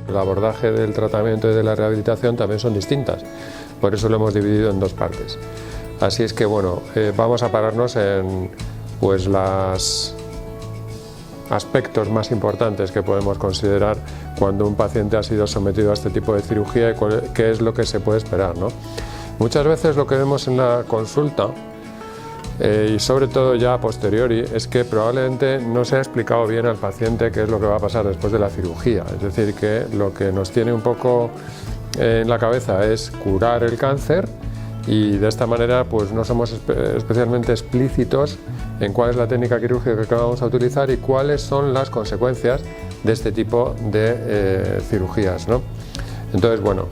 El abordaje del tratamiento y de la rehabilitación también son distintas, por eso lo hemos dividido en dos partes. Así es que bueno, vamos a pararnos en pues los aspectos más importantes que podemos considerar cuando un paciente ha sido sometido a este tipo de cirugía y qué es lo que se puede esperar, ¿no? Muchas veces lo que vemos en la consulta y sobre todo ya a posteriori es que probablemente no se ha explicado bien al paciente qué es lo que va a pasar después de la cirugía. Es decir, que lo que nos tiene un poco en la cabeza es curar el cáncer y de esta manera pues no somos especialmente explícitos en cuál es la técnica quirúrgica que vamos a utilizar y cuáles son las consecuencias de este tipo de cirugías, ¿no? Entonces, bueno,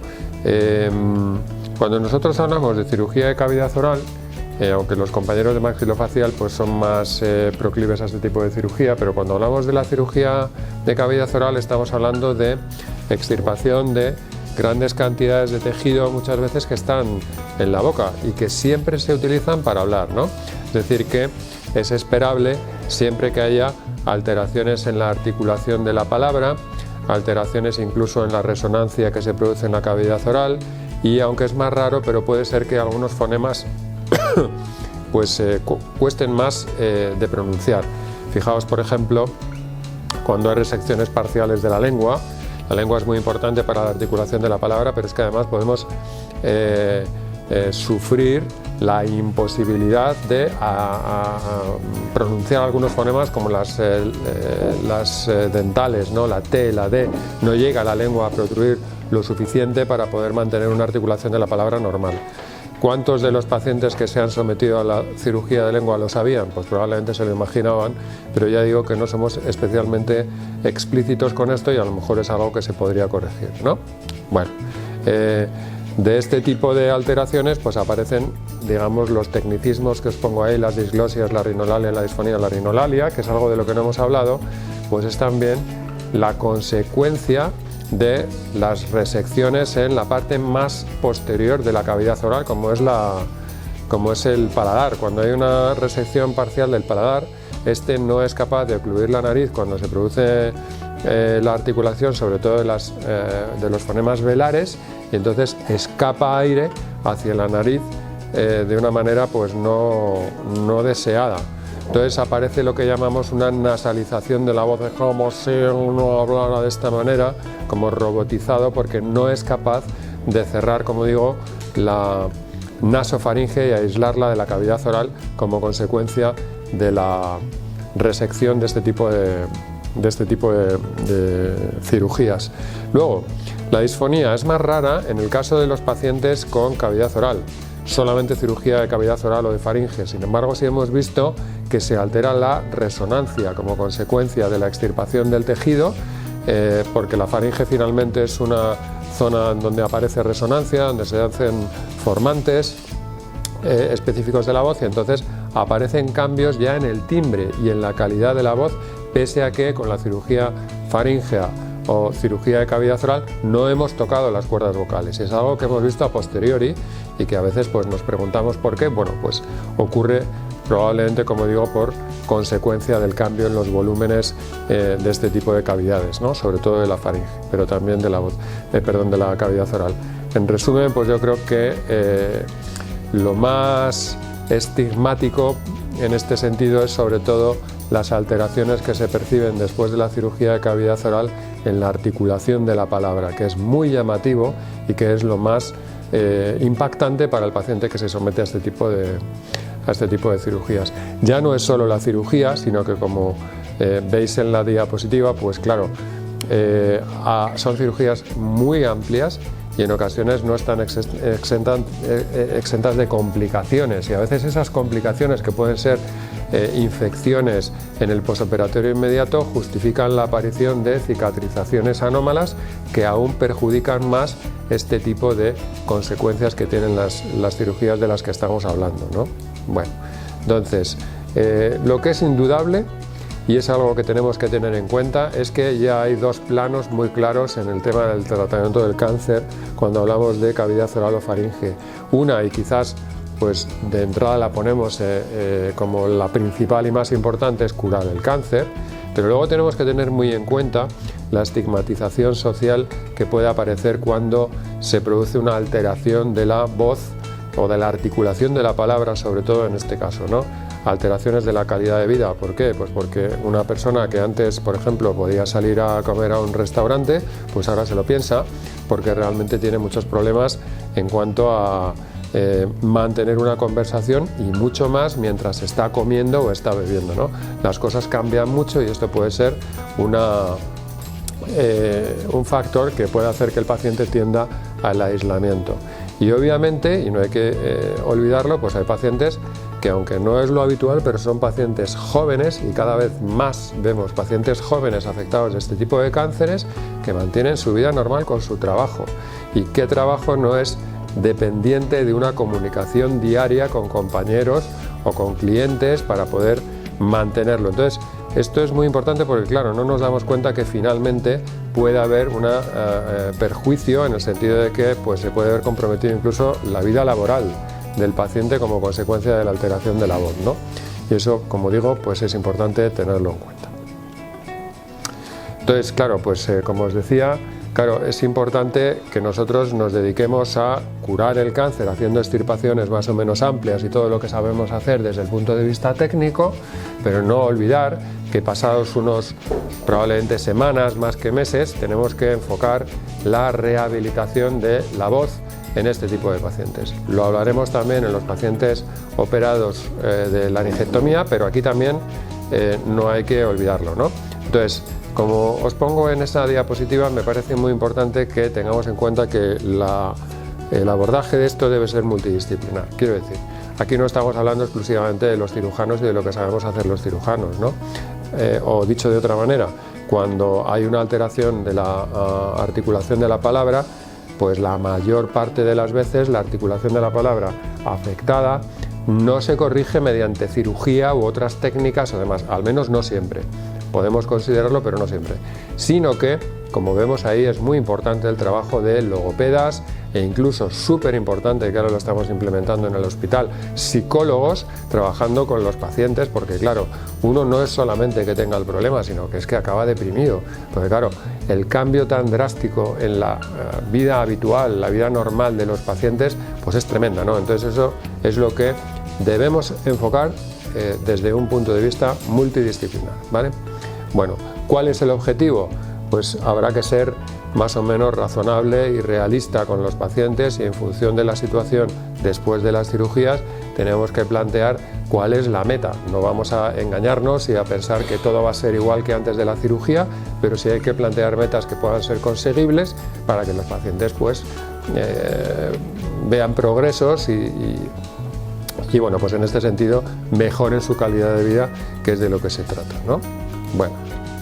cuando nosotros hablamos de cirugía de cavidad oral, aunque los compañeros de maxilofacial pues son más proclives a este tipo de cirugía, pero cuando hablamos de la cirugía de cavidad oral estamos hablando de extirpación de grandes cantidades de tejido, muchas veces que están en la boca y que siempre se utilizan para hablar, ¿no? Es decir, que es esperable siempre que haya alteraciones en la articulación de la palabra, alteraciones incluso en la resonancia que se produce en la cavidad oral y aunque es más raro, pero puede ser que algunos fonemas pues cuesten más de pronunciar. Fijaos, por ejemplo, cuando hay resecciones parciales de la lengua es muy importante para la articulación de la palabra, pero es que además podemos sufrir la imposibilidad de pronunciar algunos fonemas como las dentales, ¿no? La T, la D, no llega la lengua a protruir lo suficiente para poder mantener una articulación de la palabra normal. ¿Cuántos de los pacientes que se han sometido a la cirugía de lengua lo sabían? Pues probablemente se lo imaginaban, pero ya digo que no somos especialmente explícitos con esto y a lo mejor es algo que se podría corregir, ¿no? Bueno, de este tipo de alteraciones pues aparecen, digamos, los tecnicismos que os pongo ahí, las disglosias, la rinolalia, la disfonía larinolalia, que es algo de lo que no hemos hablado, pues es también la consecuencia de las resecciones en la parte más posterior de la cavidad oral, como es el paladar. Cuando hay una resección parcial del paladar, este no es capaz de ocluir la nariz cuando se produce la articulación, sobre todo de los fonemas velares, y entonces escapa aire hacia la nariz de una manera pues no deseada. Entonces aparece lo que llamamos una nasalización de la voz, de como si uno hablara de esta manera, como robotizado, porque no es capaz de cerrar, como digo, la nasofaringe y aislarla de la cavidad oral como consecuencia de la resección de este tipo de cirugías. Luego, la disfonía es más rara en el caso de los pacientes con cavidad oral, solamente cirugía de cavidad oral o de faringe. Sin embargo, sí hemos visto que se altera la resonancia como consecuencia de la extirpación del tejido, porque la faringe finalmente es una zona en donde aparece resonancia, donde se hacen formantes específicos de la voz y entonces aparecen cambios ya en el timbre y en la calidad de la voz, pese a que con la cirugía faríngea o cirugía de cavidad oral no hemos tocado las cuerdas vocales. Es algo que hemos visto a posteriori y que a veces pues nos preguntamos por qué. Bueno, pues ocurre probablemente, como digo, por consecuencia del cambio en los volúmenes de este tipo de cavidades, ¿no? Sobre todo de la faringe, pero también de la voz, de la cavidad oral. En resumen, pues yo creo que lo más estigmático en este sentido es sobre todo las alteraciones que se perciben después de la cirugía de cavidad oral en la articulación de la palabra, que es muy llamativo y que es lo más impactante para el paciente que se somete a este tipo de cirugías. Ya no es solo la cirugía, sino que como veis en la diapositiva, pues claro, son cirugías muy amplias y en ocasiones no están exentas de complicaciones, y a veces esas complicaciones, que pueden ser infecciones en el posoperatorio inmediato, justifican la aparición de cicatrizaciones anómalas que aún perjudican más este tipo de consecuencias que tienen las cirugías de las que estamos hablando, ¿no? Bueno, entonces, lo que es indudable, y es algo que tenemos que tener en cuenta, es que ya hay dos planos muy claros en el tema del tratamiento del cáncer cuando hablamos de cavidad oral o faringe. Una, y quizás pues de entrada la ponemos como la principal y más importante es curar el cáncer, pero luego tenemos que tener muy en cuenta la estigmatización social que puede aparecer cuando se produce una alteración de la voz o de la articulación de la palabra, sobre todo en este caso, ¿no? Alteraciones de la calidad de vida. ¿Por qué? Pues porque una persona que antes, por ejemplo, podía salir a comer a un restaurante, pues ahora se lo piensa, porque realmente tiene muchos problemas en cuanto a mantener una conversación y mucho más mientras está comiendo o está bebiendo, ¿no? Las cosas cambian mucho y esto puede ser un factor que puede hacer que el paciente tienda al aislamiento. Y obviamente, y no hay que olvidarlo, pues hay pacientes que, aunque no es lo habitual, pero son pacientes jóvenes, y cada vez más vemos pacientes jóvenes afectados de este tipo de cánceres que mantienen su vida normal con su trabajo. ¿Y qué trabajo no es dependiente de una comunicación diaria con compañeros o con clientes para poder mantenerlo? Entonces, esto es muy importante porque, claro, no nos damos cuenta que finalmente puede haber un perjuicio en el sentido de que pues, se puede ver comprometido incluso la vida laboral del paciente como consecuencia de la alteración de la voz, ¿no? Y eso, como digo, pues es importante tenerlo en cuenta. Entonces, claro, pues como os decía, claro, es importante que nosotros nos dediquemos a curar el cáncer haciendo extirpaciones más o menos amplias y todo lo que sabemos hacer desde el punto de vista técnico, pero no olvidar que pasados unos probablemente semanas más que meses tenemos que enfocar la rehabilitación de la voz en este tipo de pacientes. Lo hablaremos también en los pacientes operados de laringectomía, pero aquí también no hay que olvidarlo, ¿no? Entonces, como os pongo en esta diapositiva, me parece muy importante que tengamos en cuenta que el abordaje de esto debe ser multidisciplinar. Quiero decir, aquí no estamos hablando exclusivamente de los cirujanos y de lo que sabemos hacer los cirujanos, ¿no? O dicho de otra manera, cuando hay una alteración de la articulación de la palabra, pues la mayor parte de las veces la articulación de la palabra afectada no se corrige mediante cirugía u otras técnicas o demás, al menos no siempre. Podemos considerarlo, pero no siempre. Sino que, como vemos ahí, es muy importante el trabajo de logopedas e incluso súper importante, que ahora lo estamos implementando en el hospital, psicólogos trabajando con los pacientes, porque claro, uno no es solamente que tenga el problema, sino que es que acaba deprimido. Porque claro, el cambio tan drástico en la vida habitual, la vida normal de los pacientes, pues es tremenda, ¿no? Entonces eso es lo que debemos enfocar desde un punto de vista multidisciplinar, ¿vale? Bueno, ¿cuál es el objetivo? Pues habrá que ser más o menos razonable y realista con los pacientes y en función de la situación después de las cirugías tenemos que plantear cuál es la meta. No vamos a engañarnos y a pensar que todo va a ser igual que antes de la cirugía, pero sí hay que plantear metas que puedan ser conseguibles para que los pacientes pues vean progresos y bueno, pues en este sentido mejoren su calidad de vida, que es de lo que se trata, ¿no? Bueno,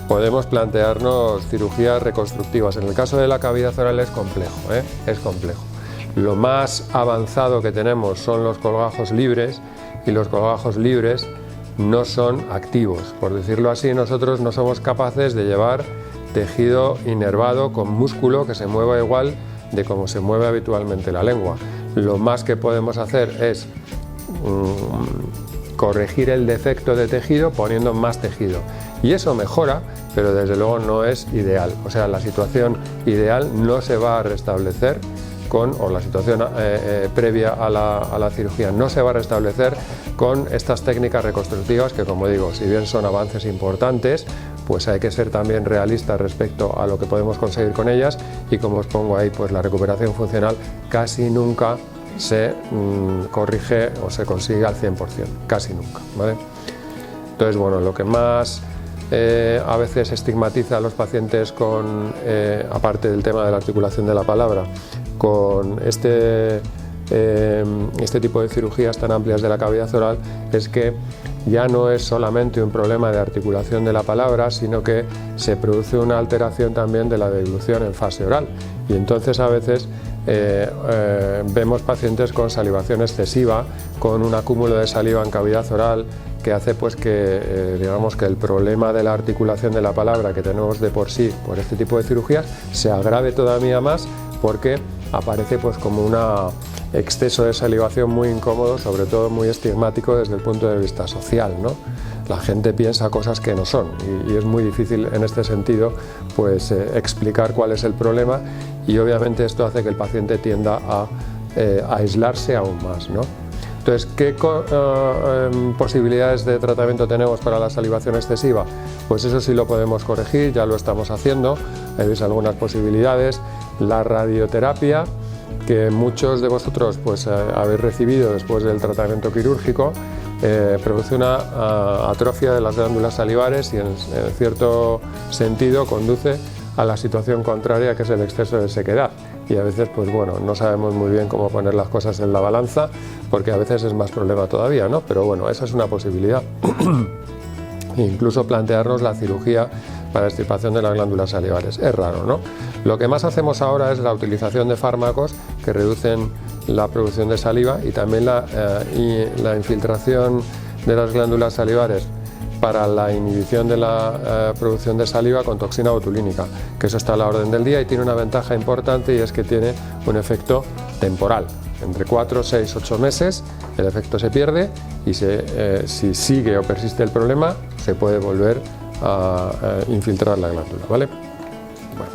podemos plantearnos cirugías reconstructivas. En el caso de la cavidad oral es complejo, es complejo. Lo más avanzado que tenemos son los colgajos libres y los colgajos libres no son activos. Por decirlo así, nosotros no somos capaces de llevar tejido inervado con músculo que se mueva igual de como se mueve habitualmente la lengua. Lo más que podemos hacer es corregir el defecto de tejido poniendo más tejido y eso mejora, pero desde luego no es ideal. O sea, la situación ideal no se va a restablecer o la situación previa a la cirugía no se va a restablecer con estas técnicas reconstructivas que, como digo, si bien son avances importantes, pues hay que ser también realistas respecto a lo que podemos conseguir con ellas y, como os pongo ahí, pues la recuperación funcional casi nunca se corrige o se consigue al 100%, casi nunca, ¿vale? Entonces, bueno, lo que más a veces estigmatiza a los pacientes con, aparte del tema de la articulación de la palabra, con este tipo de cirugías tan amplias de la cavidad oral, es que ya no es solamente un problema de articulación de la palabra, sino que se produce una alteración también de la deglución en fase oral y entonces a veces vemos pacientes con salivación excesiva, con un acúmulo de saliva en cavidad oral que hace pues que digamos que el problema de la articulación de la palabra que tenemos de por sí por este tipo de cirugías se agrave todavía más porque aparece pues como una exceso de salivación muy incómodo, sobre todo muy estigmático desde el punto de vista social, ¿no? La gente piensa cosas que no son y es muy difícil en este sentido pues, explicar cuál es el problema, y obviamente esto hace que el paciente tienda a aislarse aún más, ¿no? Entonces, ¿qué posibilidades de tratamiento tenemos para la salivación excesiva? Pues eso sí lo podemos corregir, ya lo estamos haciendo, veis algunas posibilidades. La radioterapia, que muchos de vosotros pues, habéis recibido después del tratamiento quirúrgico, produce una atrofia de las glándulas salivares y en cierto sentido conduce a la situación contraria, que es el exceso de sequedad. Y a veces pues bueno, no sabemos muy bien cómo poner las cosas en la balanza, porque a veces es más problema todavía, ¿no? Pero bueno, esa es una posibilidad. Incluso plantearnos la cirugía para extirpación de las glándulas salivares. Es raro, ¿no? Lo que más hacemos ahora es la utilización de fármacos que reducen la producción de saliva y también la infiltración de las glándulas salivares para la inhibición de la producción de saliva con toxina botulínica, que eso está a la orden del día y tiene una ventaja importante, y es que tiene un efecto temporal. Entre 4, 6, 8 meses el efecto se pierde y si sigue o persiste el problema se puede volver a infiltrar la glándula, ¿vale? Bueno.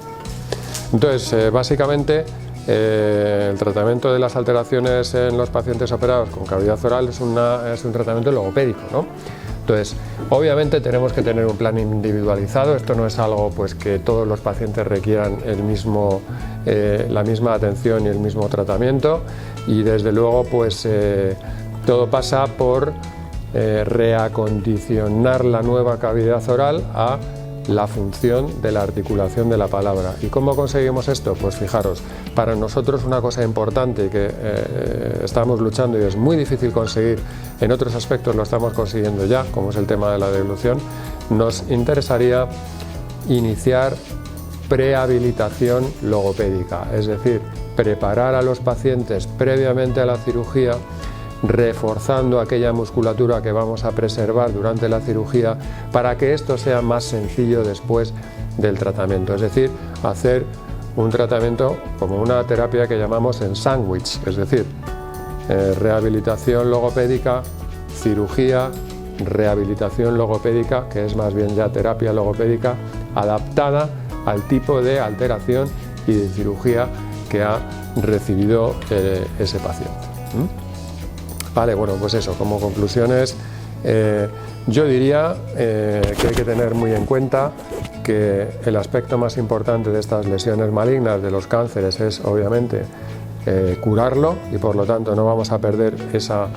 Entonces, básicamente el tratamiento de las alteraciones en los pacientes operados con cavidad oral es un tratamiento logopédico, ¿no? Entonces, obviamente tenemos que tener un plan individualizado. Esto no es algo pues, que todos los pacientes requieran la misma atención y el mismo tratamiento, y desde luego pues, todo pasa por reacondicionar la nueva cavidad oral a la función de la articulación de la palabra. ¿Y cómo conseguimos esto? Pues fijaros, para nosotros una cosa importante que estamos luchando y es muy difícil conseguir, en otros aspectos lo estamos consiguiendo ya, como es el tema de la deglución, nos interesaría iniciar prehabilitación logopédica, es decir, preparar a los pacientes previamente a la cirugía, reforzando aquella musculatura que vamos a preservar durante la cirugía para que esto sea más sencillo después del tratamiento. Es decir, hacer un tratamiento como una terapia que llamamos en sándwich, es decir, rehabilitación logopédica, cirugía, rehabilitación logopédica, que es más bien ya terapia logopédica adaptada al tipo de alteración y de cirugía que ha recibido ese paciente. Vale, bueno, pues eso, como conclusiones, yo diría que hay que tener muy en cuenta que el aspecto más importante de estas lesiones malignas, de los cánceres, es obviamente curarlo, y por lo tanto no vamos a perder esa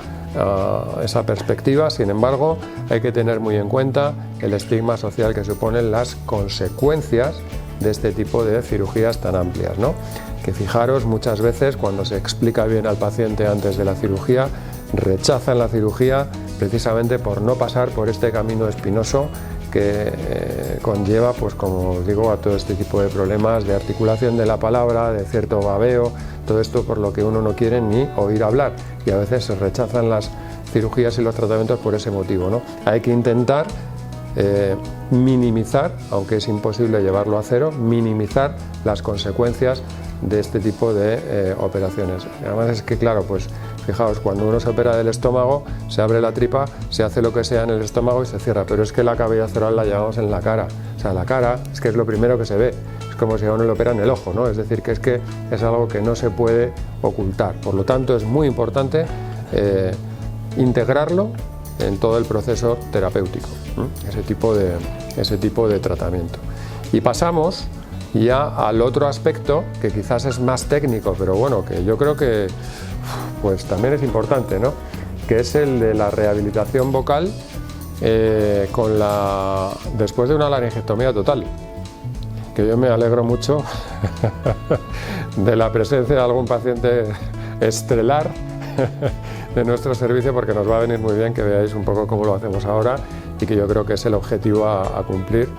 perspectiva. Sin embargo, hay que tener muy en cuenta el estigma social que suponen las consecuencias de este tipo de cirugías tan amplias, ¿no? Que fijaros, muchas veces cuando se explica bien al paciente antes de la cirugía, rechazan la cirugía precisamente por no pasar por este camino espinoso que conlleva, pues como os digo, a todo este tipo de problemas de articulación de la palabra, de cierto babeo, todo esto por lo que uno no quiere ni oír hablar, y a veces se rechazan las cirugías y los tratamientos por ese motivo, ¿no? Hay que intentar minimizar, aunque es imposible llevarlo a cero, minimizar las consecuencias de este tipo de operaciones. Además es que, claro, pues fijaos, cuando uno se opera del estómago, se abre la tripa, se hace lo que sea en el estómago y se cierra, pero es que la cavidad oral la llevamos en la cara. O sea, la cara es que es lo primero que se ve, es como si a uno le operan el ojo, ¿no? Es decir, que es algo que no se puede ocultar. Por lo tanto, es muy importante integrarlo en todo el proceso terapéutico, ese tipo de tratamiento. Y pasamos ya al otro aspecto, que quizás es más técnico, pero bueno, que yo creo que pues también es importante, ¿no? Que es el de la rehabilitación vocal después de una laringectomía total, que yo me alegro mucho de la presencia de algún paciente estelar de nuestro servicio, porque nos va a venir muy bien que veáis un poco cómo lo hacemos ahora, y que yo creo que es el objetivo a cumplir.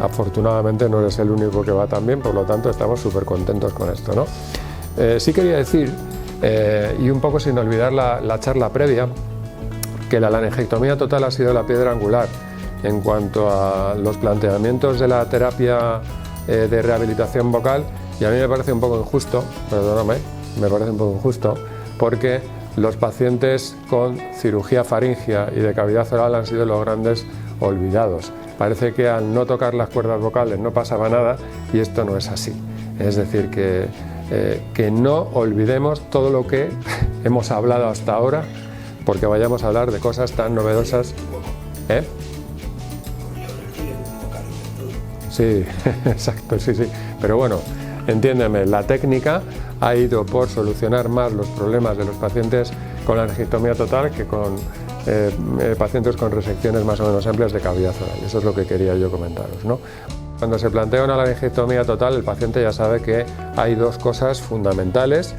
Afortunadamente no eres el único que va tan bien, por lo tanto estamos súper contentos con esto, ¿no? Sí quería decir, y un poco sin olvidar la charla previa, que la laringectomía total ha sido la piedra angular en cuanto a los planteamientos de la terapia de rehabilitación vocal, y a mí me parece un poco injusto, perdóname, me parece un poco injusto, porque los pacientes con cirugía faríngea y de cavidad oral han sido los grandes olvidados. Parece que al no tocar las cuerdas vocales no pasaba nada y esto no es así. Es decir, que no olvidemos todo lo que hemos hablado hasta ahora, porque vayamos a hablar de cosas tan novedosas. Sí, exacto, sí. Pero bueno, entiéndeme, la técnica ha ido por solucionar más los problemas de los pacientes con la laringectomía total que con pacientes con resecciones más o menos amplias de cavidad oral. Eso es lo que quería yo comentaros, ¿no? Cuando se plantea una laringectomía total, el paciente ya sabe que hay dos cosas fundamentales,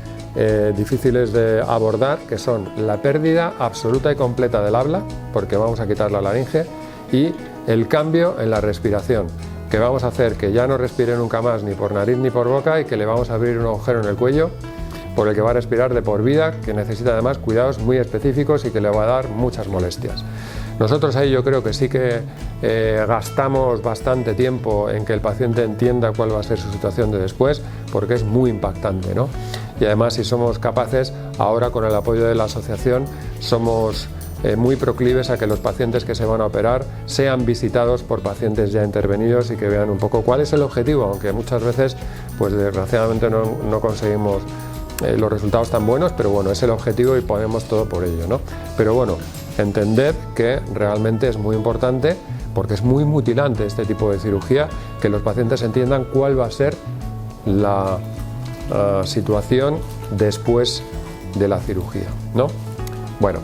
difíciles de abordar, que son la pérdida absoluta y completa del habla, porque vamos a quitar la laringe, y el cambio en la respiración, que vamos a hacer que ya no respire nunca más ni por nariz ni por boca y que le vamos a abrir un agujero en el cuello por el que va a respirar de por vida, que necesita además cuidados muy específicos y que le va a dar muchas molestias. Nosotros ahí yo creo que sí que gastamos bastante tiempo en que el paciente entienda cuál va a ser su situación de después, porque es muy impactante, ¿no? Y además, si somos capaces, ahora con el apoyo de la asociación, somos muy proclives a que los pacientes que se van a operar sean visitados por pacientes ya intervenidos y que vean un poco cuál es el objetivo, aunque muchas veces, pues desgraciadamente no conseguimos los resultados tan buenos, pero bueno, es el objetivo y ponemos todo por ello, ¿no? Pero bueno, entended que realmente es muy importante, porque es muy mutilante este tipo de cirugía, que los pacientes entiendan cuál va a ser la situación después de la cirugía, ¿no? Bueno,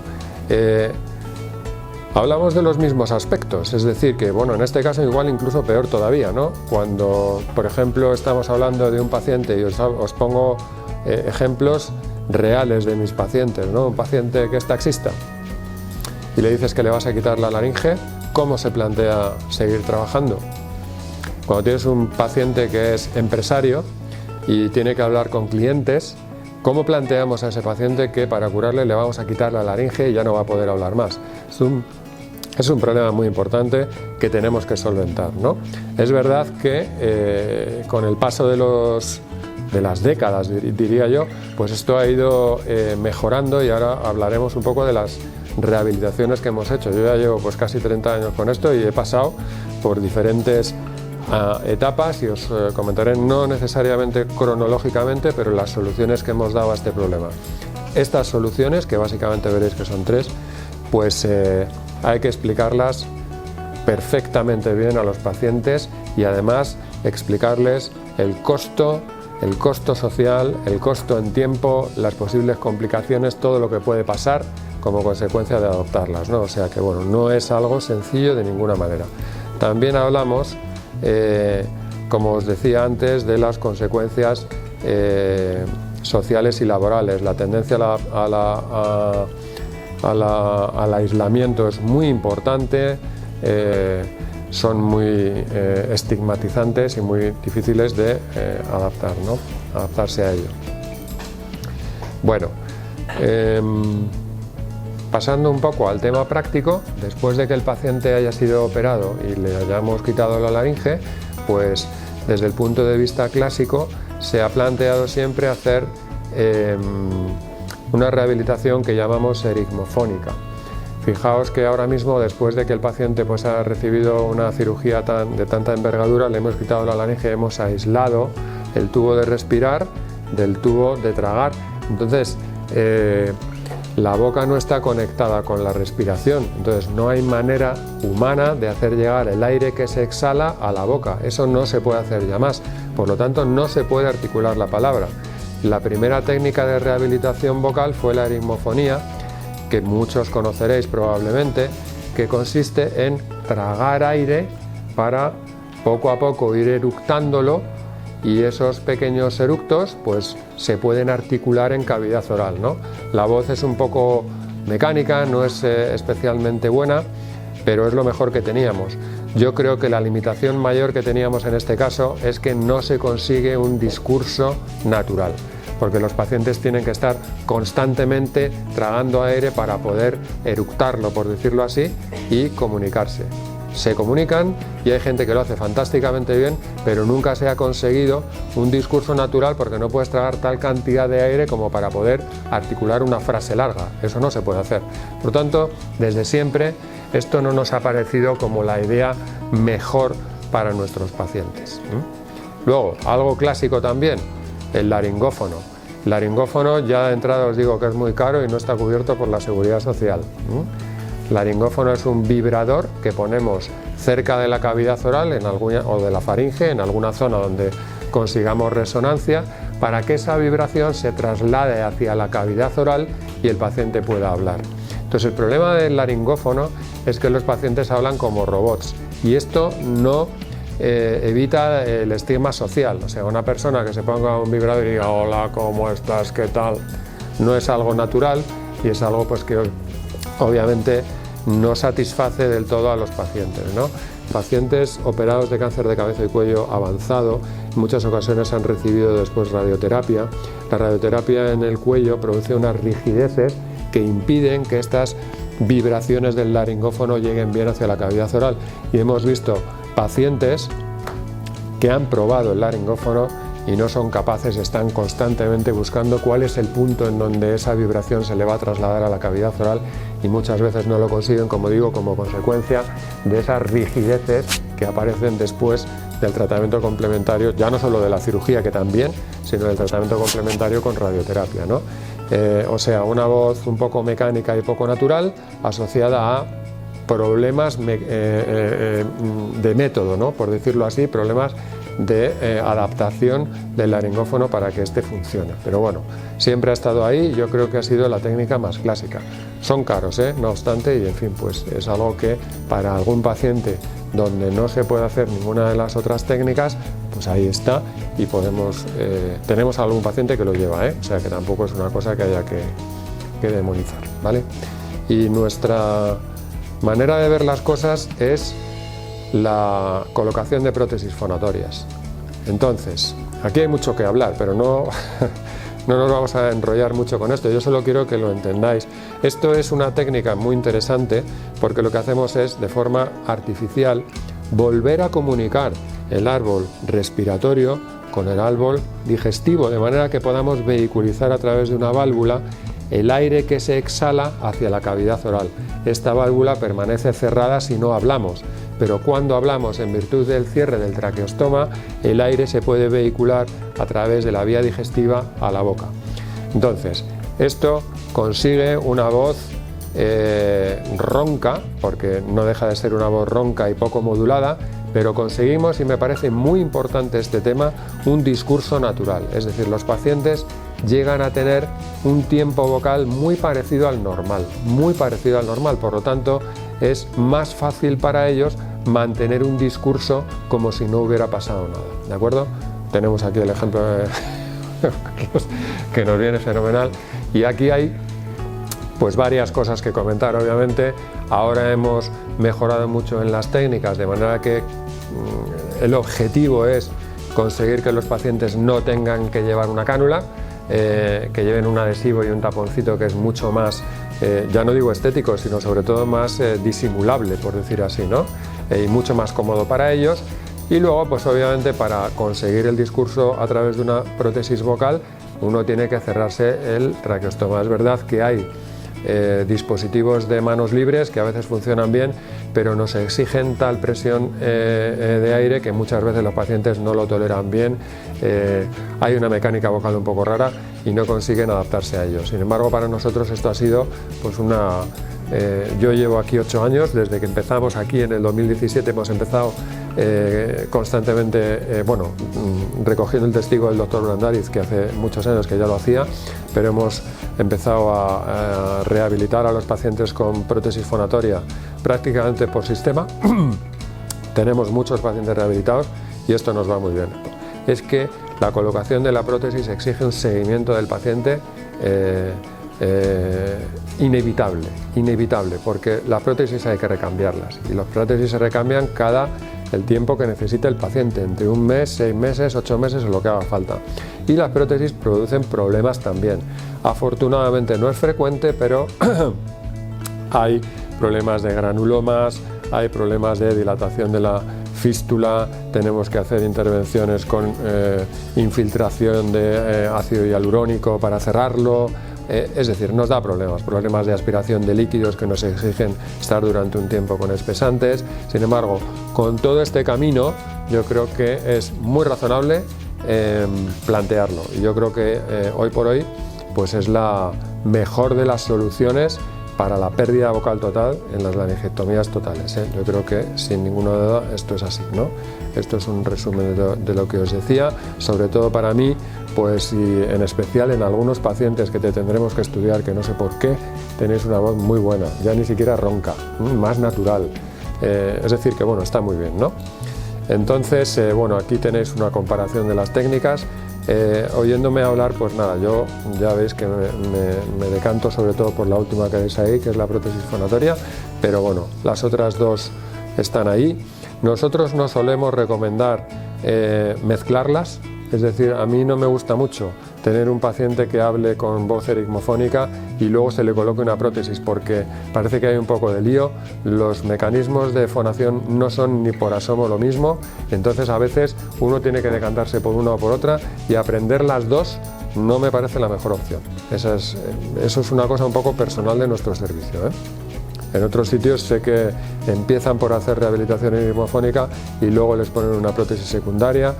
hablamos de los mismos aspectos, es decir, que bueno, en este caso igual incluso peor todavía, ¿no? Cuando, por ejemplo, estamos hablando de un paciente y os pongo ejemplos reales de mis pacientes, ¿no? Un paciente que es taxista y le dices que le vas a quitar la laringe, ¿cómo se plantea seguir trabajando? Cuando tienes un paciente que es empresario y tiene que hablar con clientes, ¿cómo planteamos a ese paciente que para curarle le vamos a quitar la laringe y ya no va a poder hablar más? Es un problema muy importante que tenemos que solventar, ¿no? Es verdad que con el paso de las décadas, diría yo, pues esto ha ido mejorando y ahora hablaremos un poco de las rehabilitaciones que hemos hecho. Yo ya llevo pues casi 30 años con esto y he pasado por diferentes etapas y os comentaré, no necesariamente cronológicamente, pero las soluciones que hemos dado a este problema. Estas soluciones, que básicamente veréis que son tres, pues hay que explicarlas perfectamente bien a los pacientes y además explicarles el costo social, el costo en tiempo, las posibles complicaciones, todo lo que puede pasar como consecuencia de adoptarlas, ¿no? O sea que bueno, no es algo sencillo de ninguna manera. También hablamos, como os decía antes, de las consecuencias sociales y laborales. La tendencia al aislamiento es muy importante, son muy estigmatizantes y muy difíciles de adaptar, ¿no? Adaptarse a ello. Bueno, pasando un poco al tema práctico, después de que el paciente haya sido operado y le hayamos quitado la laringe, pues desde el punto de vista clásico se ha planteado siempre hacer una rehabilitación que llamamos erigmofónica. Fijaos que ahora mismo, después de que el paciente pues, ha recibido una cirugía de tanta envergadura, le hemos quitado la laringe, hemos aislado el tubo de respirar del tubo de tragar. Entonces, la boca no está conectada con la respiración, entonces no hay manera humana de hacer llegar el aire que se exhala a la boca. Eso no se puede hacer ya más, por lo tanto no se puede articular la palabra. La primera técnica de rehabilitación vocal fue la erigmofonía, que muchos conoceréis probablemente, que consiste en tragar aire para poco a poco ir eructándolo y esos pequeños eructos pues se pueden articular en cavidad oral, ¿no? La voz es un poco mecánica, no es especialmente buena, pero es lo mejor que teníamos. Yo creo que la limitación mayor que teníamos en este caso es que no se consigue un discurso natural, porque los pacientes tienen que estar constantemente tragando aire para poder eructarlo, por decirlo así, y comunicarse. se comunican y hay gente que lo hace fantásticamente bien, pero nunca se ha conseguido un discurso natural porque no puedes tragar tal cantidad de aire como para poder articular una frase larga. Eso no se puede hacer. Por lo tanto, desde siempre esto no nos ha parecido como la idea mejor para nuestros pacientes. Luego, algo clásico también, el laringófono. El laringófono, ya de entrada os digo que es muy caro y no está cubierto por la Seguridad Social. El laringófono es un vibrador que ponemos cerca de la cavidad oral o de la faringe, en alguna zona donde consigamos resonancia, para que esa vibración se traslade hacia la cavidad oral y el paciente pueda hablar. Entonces, el problema del laringófono es que los pacientes hablan como robots y esto no evita el estigma social. O sea, una persona que se ponga un vibrador y diga hola, ¿cómo estás? ¿Qué tal? No es algo natural y es algo pues que obviamente no satisface del todo a los pacientes, ¿no? Pacientes operados de cáncer de cabeza y cuello avanzado en muchas ocasiones han recibido después radioterapia. La radioterapia en el cuello produce unas rigideces que impiden que estas vibraciones del laringófono lleguen bien hacia la cavidad oral y hemos visto pacientes que han probado el laringófono y no son capaces, están constantemente buscando cuál es el punto en donde esa vibración se le va a trasladar a la cavidad oral y muchas veces no lo consiguen, como digo, como consecuencia de esas rigideces que aparecen después del tratamiento complementario, ya no solo de la cirugía, que también, sino del tratamiento complementario con radioterapia, ¿no? O sea, una voz un poco mecánica y poco natural asociada a problemas de método, ¿no? Por decirlo así, problemas de adaptación del laringófono para que éste funcione. Pero bueno, siempre ha estado ahí y yo creo que ha sido la técnica más clásica. Son caros, no obstante, y en fin, pues es algo que para algún paciente donde no se puede hacer ninguna de las otras técnicas, pues ahí está y podemos, tenemos algún paciente que lo lleva, o sea que tampoco es una cosa que haya que demonizar, ¿vale? Y nuestra manera de ver las cosas es la colocación de prótesis fonatorias. Entonces, aquí hay mucho que hablar, pero no nos vamos a enrollar mucho con esto, yo solo quiero que lo entendáis. Esto es una técnica muy interesante porque lo que hacemos es, de forma artificial, volver a comunicar el árbol respiratorio con el árbol digestivo, de manera que podamos vehiculizar a través de una válvula el aire que se exhala hacia la cavidad oral. Esta válvula permanece cerrada si no hablamos, pero cuando hablamos, en virtud del cierre del traqueostoma, el aire se puede vehicular a través de la vía digestiva a la boca. Entonces, esto consigue una voz ronca, porque no deja de ser una voz ronca y poco modulada, pero conseguimos, y me parece muy importante este tema, un discurso natural. Es decir, los pacientes llegan a tener un tiempo vocal muy parecido al normal, por lo tanto es más fácil para ellos mantener un discurso como si no hubiera pasado nada, ¿de acuerdo? Tenemos aquí el ejemplo de Carlos, que nos viene fenomenal, y aquí hay pues varias cosas que comentar. Obviamente ahora hemos mejorado mucho en las técnicas, de manera que el objetivo es conseguir que los pacientes no tengan que llevar una cánula, que lleven un adhesivo y un taponcito que es mucho más, ya no digo estético, sino sobre todo más disimulable, por decir así, ¿no? Y mucho más cómodo para ellos. Y luego, pues obviamente, para conseguir el discurso a través de una prótesis vocal, uno tiene que cerrarse el traqueostoma. Es verdad que hay dispositivos de manos libres que a veces funcionan bien, pero nos exigen tal presión de aire que muchas veces los pacientes no lo toleran bien. Hay una mecánica vocal un poco rara y no consiguen adaptarse a ello. Sin embargo, para nosotros esto ha sido pues yo llevo aquí 8 años, desde que empezamos aquí en el 2017 hemos empezado constantemente, recogiendo el testigo del doctor Brandariz, que hace muchos años que ya lo hacía, pero hemos empezado a rehabilitar a los pacientes con prótesis fonatoria prácticamente por sistema. Tenemos muchos pacientes rehabilitados y esto nos va muy bien. Es que la colocación de la prótesis exige un seguimiento del paciente inevitable, porque las prótesis hay que recambiarlas y las prótesis se recambian cada el tiempo que necesita el paciente, entre un mes, 6 meses, 8 meses o lo que haga falta. Y las prótesis producen problemas también. Afortunadamente no es frecuente, pero hay problemas de granulomas, hay problemas de dilatación de la fístula, tenemos que hacer intervenciones con infiltración de ácido hialurónico para cerrarlo, es decir, nos da problemas de aspiración de líquidos que nos exigen estar durante un tiempo con espesantes. Sin embargo, con todo este camino yo creo que es muy razonable plantearlo, y yo creo que hoy por hoy pues es la mejor de las soluciones para la pérdida vocal total en las laringectomías totales. Yo creo que sin ninguna duda esto es así, ¿no? Esto es un resumen de lo que os decía, sobre todo para mí, pues y en especial en algunos pacientes que te tendremos que estudiar, que no sé por qué tenéis una voz muy buena, ya ni siquiera ronca, más natural, es decir que bueno, está muy bien, ¿no? Entonces, bueno, aquí tenéis una comparación de las técnicas. Oyéndome hablar, pues nada, yo ya veis que me decanto sobre todo por la última que veis ahí, que es la prótesis fonatoria, pero bueno, las otras dos están ahí. Nosotros no solemos recomendar mezclarlas, es decir, a mí no me gusta mucho tener un paciente que hable con voz erigmofónica y luego se le coloque una prótesis, porque parece que hay un poco de lío, los mecanismos de fonación no son ni por asomo lo mismo, entonces a veces uno tiene que decantarse por una o por otra, y aprender las dos no me parece la mejor opción. Eso es una cosa un poco personal de nuestro servicio, ¿eh? En otros sitios sé que empiezan por hacer rehabilitación erigmofónica y luego les ponen una prótesis secundaria.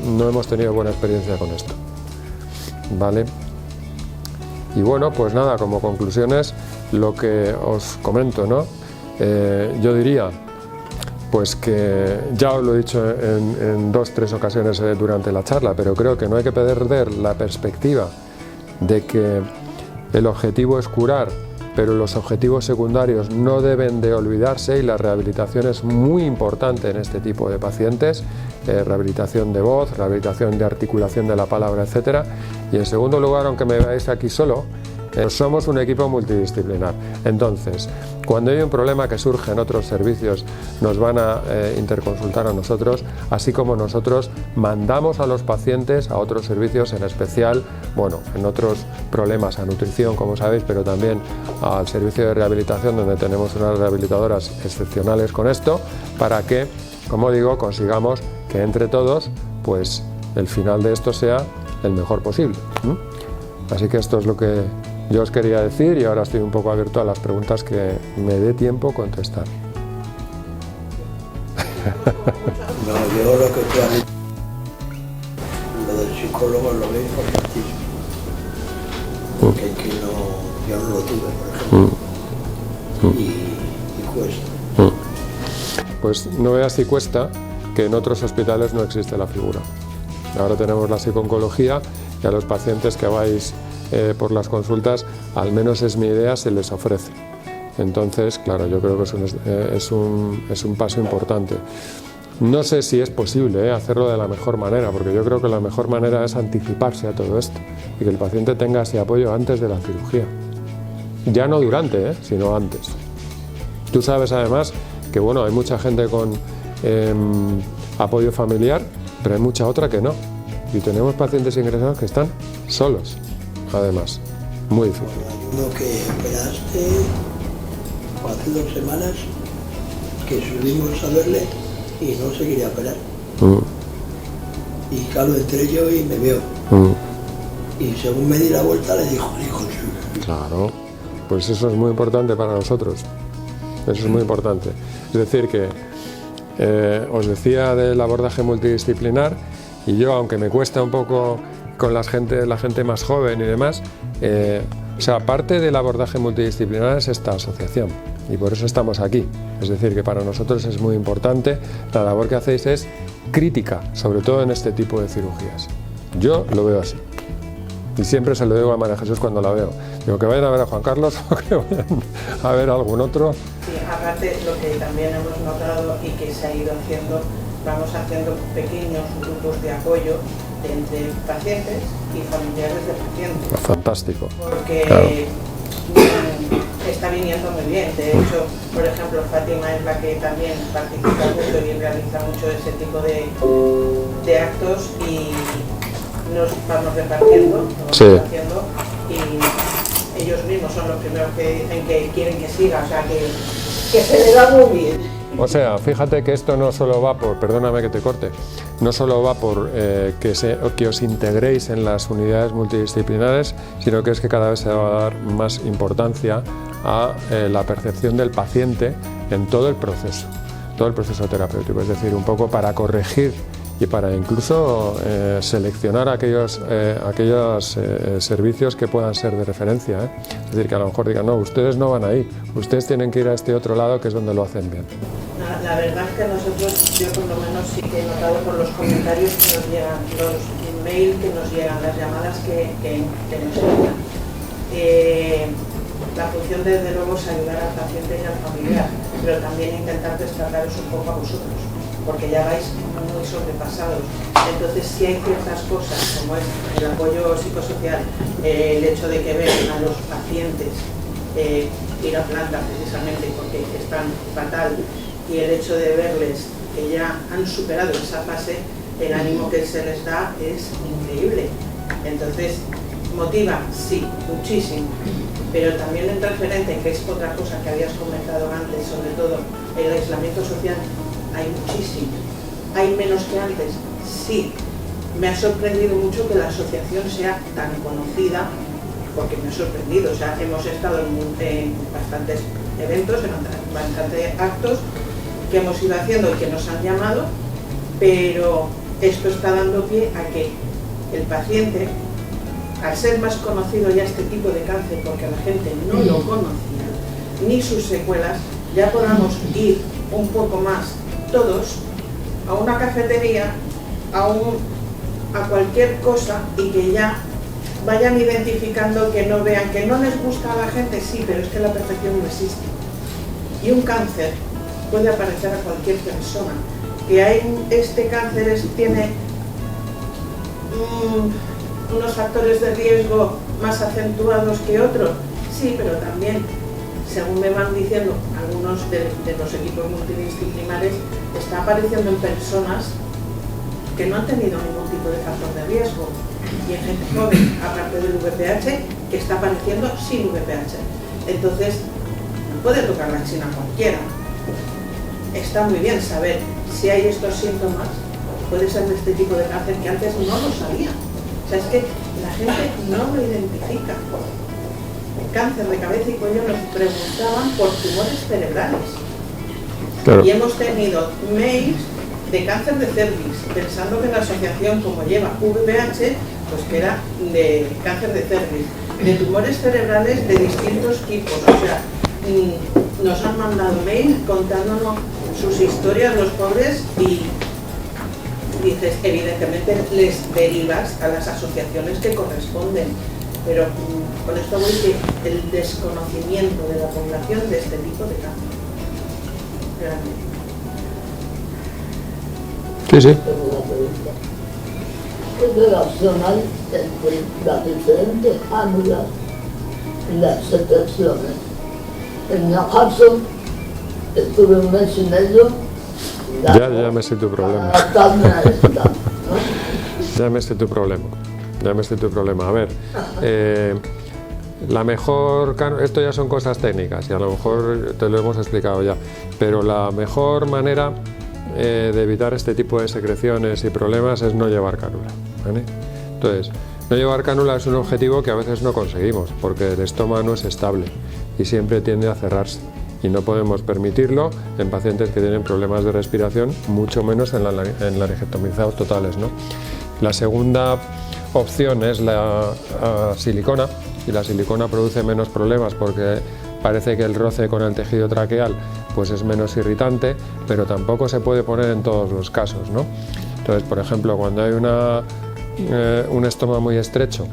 No hemos tenido buena experiencia con esto, ¿vale? Y bueno, pues nada, como conclusiones, lo que os comento, ¿no? Yo diría, pues que ya os lo he dicho en 2 o 3 ocasiones durante la charla, pero creo que no hay que perder la perspectiva de que el objetivo es curar, pero los objetivos secundarios no deben de olvidarse, y la rehabilitación es muy importante en este tipo de pacientes, rehabilitación de voz, rehabilitación de articulación de la palabra, etcétera. Y en segundo lugar, aunque me veáis aquí solo, somos un equipo multidisciplinar. Entonces, cuando hay un problema que surge en otros servicios, nos van a interconsultar a nosotros, así como nosotros mandamos a los pacientes a otros servicios, en especial, bueno, en otros problemas a nutrición, como sabéis, pero también al servicio de rehabilitación, donde tenemos unas rehabilitadoras excepcionales con esto, para que, como digo, consigamos que entre todos, pues el final de esto sea el mejor posible. Así que esto es lo que yo os quería decir, y ahora estoy un poco abierto a las preguntas que me dé tiempo contestar. No, yo lo que tú has dicho, lo del psicólogo lo veo importantísimo. Porque que no, yo no lo tuve, por ejemplo, y cuesta. Pues no veas si cuesta, que en otros hospitales no existe la figura. Ahora tenemos la psico-oncología, y a los pacientes que vais por las consultas, al menos es mi idea, se les ofrece. Entonces, claro, yo creo que es un paso importante. No sé si es posible hacerlo de la mejor manera, porque yo creo que la mejor manera es anticiparse a todo esto y que el paciente tenga ese apoyo antes de la cirugía. Ya no durante, sino antes. Tú sabes además que bueno, hay mucha gente con apoyo familiar, pero hay mucha otra que no. Y tenemos pacientes ingresados que están solos, además. Muy difícil. Hay uno que operaste hace 2 semanas, que subimos a verle y no se quería operar. Y claro, entré yo y me veo. Y según me di la vuelta le dijo, claro, pues eso es muy importante para nosotros. Eso es muy importante. Es decir que os decía del abordaje multidisciplinar, y yo, aunque me cuesta un poco con la gente más joven y demás, o sea, parte del abordaje multidisciplinar es esta asociación, y por eso estamos aquí. Es decir, que para nosotros es muy importante, la labor que hacéis es crítica, sobre todo en este tipo de cirugías. Yo lo veo así, y siempre se lo digo a María Jesús cuando la veo. Digo, que vayan a ver a Juan Carlos o que vayan a ver a algún otro. Sí, aparte lo que también hemos notado y que se ha ido haciendo, vamos haciendo pequeños grupos de apoyo entre pacientes y familiares de pacientes. Fantástico. Porque claro, está viniendo muy bien. De hecho, por ejemplo, Fátima es la que también participa mucho y realiza mucho ese tipo de actos, y nos vamos repartiendo, y ellos mismos son los primeros que dicen que quieren que siga, o sea que que se le da muy bien. O sea, fíjate que esto no solo va por, perdóname que te corte, no solo va por que os integréis en las unidades multidisciplinares, sino que es que cada vez se va a dar más importancia a la percepción del paciente en todo el proceso terapéutico, es decir, un poco para corregir y para incluso seleccionar aquellos servicios que puedan ser de referencia, ¿eh? Es decir, que a lo mejor digan, no, ustedes no van ahí, ustedes tienen que ir a este otro lado que es donde lo hacen bien. La verdad es que nosotros, yo por lo menos sí que he notado por los comentarios que nos llegan, los emails que nos llegan, las llamadas que nos llegan. La función desde luego es ayudar al paciente y al familiar, pero también intentar destacaros un poco a vosotros, porque ya vais muy sobrepasados. Entonces, si hay ciertas cosas, como es el apoyo psicosocial, el hecho de que vean a los pacientes ir a planta precisamente porque están fatal, y el hecho de verles que ya han superado esa fase, el ánimo que se les da es increíble. Entonces, motiva, sí, muchísimo, pero también el referente, que es otra cosa que habías comentado antes, sobre todo el aislamiento social, hay muchísimo. ¿Hay menos que antes? Sí. Me ha sorprendido mucho que la asociación sea tan conocida, porque me ha sorprendido. O sea, hemos estado en bastantes eventos, en bastantes actos que hemos ido haciendo y que nos han llamado, pero esto está dando pie a que el paciente, al ser más conocido ya este tipo de cáncer, porque la gente no lo conocía, ni sus secuelas, ya podamos ir un poco más todos a una cafetería, a cualquier cosa, y que ya vayan identificando, que no vean, que no les gusta a la gente, sí, pero es que la perfección no existe. Y un cáncer puede aparecer a cualquier persona. Que este cáncer tiene unos factores de riesgo más acentuados que otros, sí, pero también, según me van diciendo algunos de los equipos multidisciplinares, está apareciendo en personas que no han tenido ningún tipo de factor de riesgo, y en gente joven, aparte del VPH, que está apareciendo sin VPH. Entonces, no puede tocar la China cualquiera. Está muy bien saber si hay estos síntomas, puede ser de este tipo de cáncer, que antes no lo sabía. O sea, es que la gente no lo identifica. Cáncer de cabeza y cuello, nos preguntaban por tumores cerebrales. Claro. Y hemos tenido mails de cáncer de cervix, pensando que la asociación, como lleva VPH, pues que era de cáncer de cervix, de tumores cerebrales de distintos tipos. O sea, nos han mandado mail contándonos sus historias, los pobres, y dices, evidentemente les derivas a las asociaciones que corresponden, pero con esto voy que el desconocimiento de la población de este tipo de cáncer. Realmente. Sí, sí. ¿Qué relación hay entre las diferentes cánulas y las secreciones? En mi caso, estuve un mes y medio. Ya me sé tu problema. Ya me sé tu problema. A ver, la mejor, esto ya son cosas técnicas y a lo mejor te lo hemos explicado ya, pero la mejor manera de evitar este tipo de secreciones y problemas es no llevar cánula, ¿vale? Entonces, no llevar cánula es un objetivo que a veces no conseguimos porque el estómago no es estable y siempre tiende a cerrarse. Y no podemos permitirlo en pacientes que tienen problemas de respiración, mucho menos en laringotomizados totales, ¿no? La segunda opción es la silicona, y la silicona produce menos problemas porque parece que el roce con el tejido traqueal pues es menos irritante, pero tampoco se puede poner en todos los casos, ¿no? Entonces, por ejemplo, cuando hay un estómago muy estrecho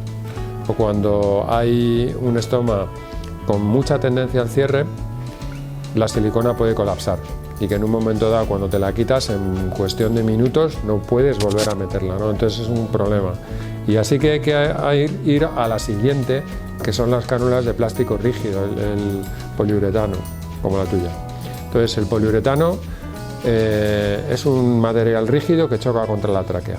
o cuando hay un estómago con mucha tendencia al cierre, la silicona puede colapsar y que en un momento dado, cuando te la quitas, en cuestión de minutos no puedes volver a meterla, ¿no? Entonces es un problema. Y así que hay que ir a la siguiente, que son las cánulas de plástico rígido, el poliuretano, como la tuya. Entonces el poliuretano es un material rígido que choca contra la tráquea.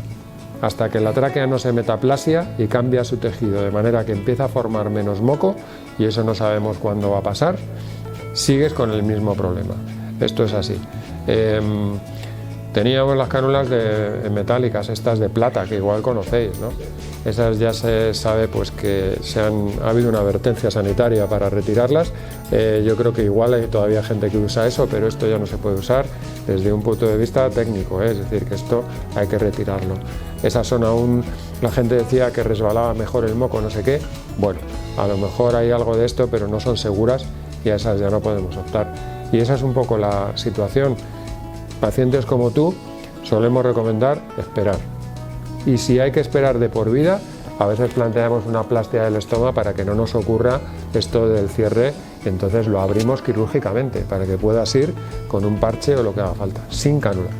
Hasta que la tráquea no se metaplasia y cambia su tejido de manera que empieza a formar menos moco, y eso no sabemos cuándo va a pasar, sigues con el mismo problema. Esto es así. Teníamos las cánulas metálicas, estas de plata, que igual conocéis, ¿no? Esas ya se sabe pues que ha habido una advertencia sanitaria para retirarlas. Yo creo que igual hay todavía gente que usa eso, pero esto ya no se puede usar desde un punto de vista técnico, es decir, que esto hay que retirarlo. Esas son aún, la gente decía que resbalaba mejor el moco, no sé qué. Bueno, a lo mejor hay algo de esto, pero no son seguras y a esas ya no podemos optar. Y esa es un poco la situación. Pacientes como tú solemos recomendar esperar. Y si hay que esperar de por vida, a veces planteamos una plastia del estómago para que no nos ocurra esto del cierre, y entonces lo abrimos quirúrgicamente para que puedas ir con un parche o lo que haga falta, sin cánula.